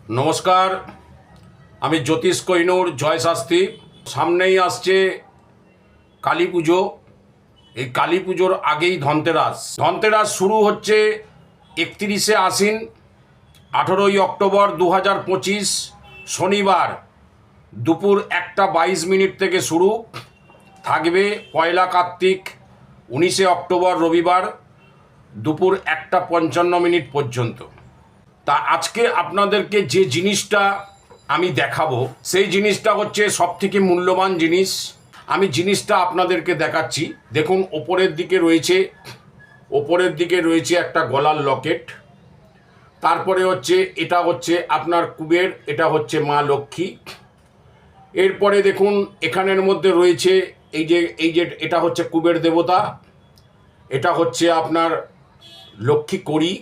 নমস্কার, আমি জ্যোতিষ কোহিনুর জয় শাস্ত্রী। সামনেই আসছে কালী পুজো। এই কালী পুজোর আগেই ধনতেরাস। ধনতেরাস শুরু হচ্ছে 31শে আশ্বিন, 18ই অক্টোবর 2025 শনিবার দুপুর 1:22 থেকে শুরু থাকবে পয়লা কার্তিক 19শে অক্টোবর রবিবার দুপুর 1:55 পর্যন্ত। তা আজকে আপনাদেরকে যে জিনিসটা আমি দেখাবো সেই জিনিসটা হচ্ছে সবথেকে মূল্যবান জিনিস। আমি জিনিসটা আপনাদেরকে দেখাচ্ছি। দেখুন, ওপরের দিকে রয়েছে একটা গলার লকেট। তারপরে হচ্ছে এটা হচ্ছে আপনার কুবের, এটা হচ্ছে মা লক্ষ্মী। এরপরে দেখুন এখানের মধ্যে রয়েছে এই যে এটা হচ্ছে কুবের দেবতা, এটা হচ্ছে আপনার লক্ষ্মী কড়ি,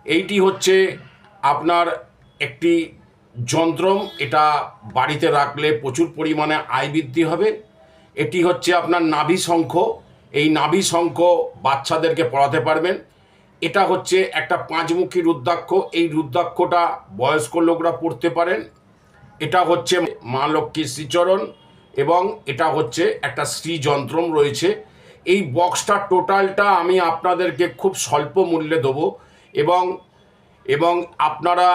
এইটি হচ্ছে আপনার একটি যন্ত্রম, এটা বাড়িতে রাখলে প্রচুর পরিমাণে আয় বৃদ্ধি হবে। এটি হচ্ছে আপনার নাভি শঙ্খ, এই নাভি শঙ্খ বাচ্চাদেরকে পড়াতে পারবেন। এটা হচ্ছে একটা 5মুখী রুদ্রাক্ষ, এই রুদ্রাক্ষটা বয়স্ক লোকরা পড়তে পারেন। এটা হচ্ছে মা লক্ষ্মীর শ্রীচরণ এবং এটা হচ্ছে একটা শ্রীযন্ত্রম রয়েছে। এই বক্সটা টোটালটা আমি আপনাদেরকে খুব স্বল্প মূল্যে দেবো এবং আপনারা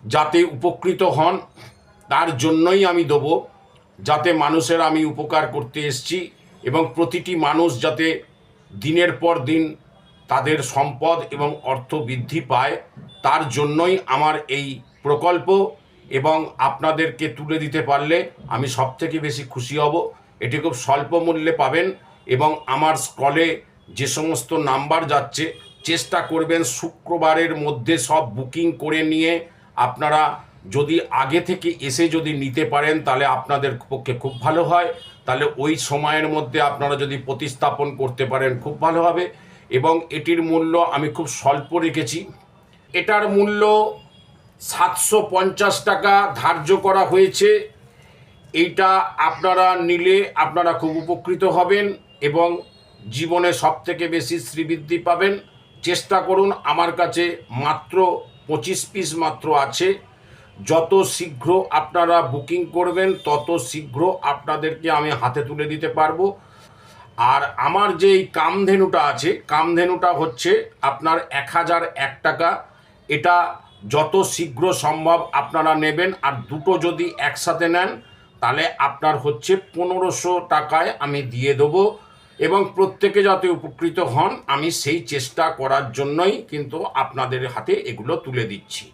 যাতে উপকৃত হন তার জন্যই আমি দেবো, যাতে মানুষের আমি উপকার করতে এসেছি এবং প্রতিটি মানুষ যাতে দিনের পর দিন তাদের সম্পদ এবং অর্থ বৃদ্ধি পায়, তার জন্যই আমার এই প্রকল্প। এবং আপনাদেরকে তুলে দিতে পারলে আমি সবথেকে বেশি খুশি হব। এটি খুব স্বল্প মূল্যে পাবেন এবং আমার স্ক্রলে যে সমস্ত নাম্বার যাচ্ছে চেষ্টা করবেন শুক্রবারের মধ্যে সব বুকিং করে নিয়ে আপনারা যদি আগে থেকে এসে যদি নিতে পারেন তাহলে আপনাদের পক্ষে খুব ভালো হয়। তাহলে ওই সময়ের মধ্যে আপনারা যদি প্রতিস্থাপন করতে পারেন খুব ভালো হবে। এবং এটির মূল্য আমি খুব স্বল্প রেখেছি। এটার মূল্য 750 টাকা ধার্য করা হয়েছে। এইটা আপনারা নিলে আপনারা খুব উপকৃত হবেন এবং জীবনে সবথেকে বেশি শ্রীবৃদ্ধি পাবেন। চেষ্টা করুন, আমার কাছে মাত্র 25 পিস মাত্র আছে। যত শীঘ্র আপনারা বুকিং করবেন তত শীঘ্র আপনাদেরকে আমি হাতে তুলে দিতে পারবো। আর আমার যে এই কামধেনুটা আছে, কামধেনুটা হচ্ছে আপনার 1001 টাকা। এটা যত শীঘ্র সম্ভব আপনারা নেবেন। আর দুটো যদি একসাথে নেন তাহলে আপনার হচ্ছে 1500 টাকায় আমি দিয়ে দেবো এবং প্রত্যেকে যাতে উপকৃত হন আমি সেই চেষ্টা করার জন্যই কিন্তু আপনাদের হাতে এগুলো তুলে দিচ্ছি।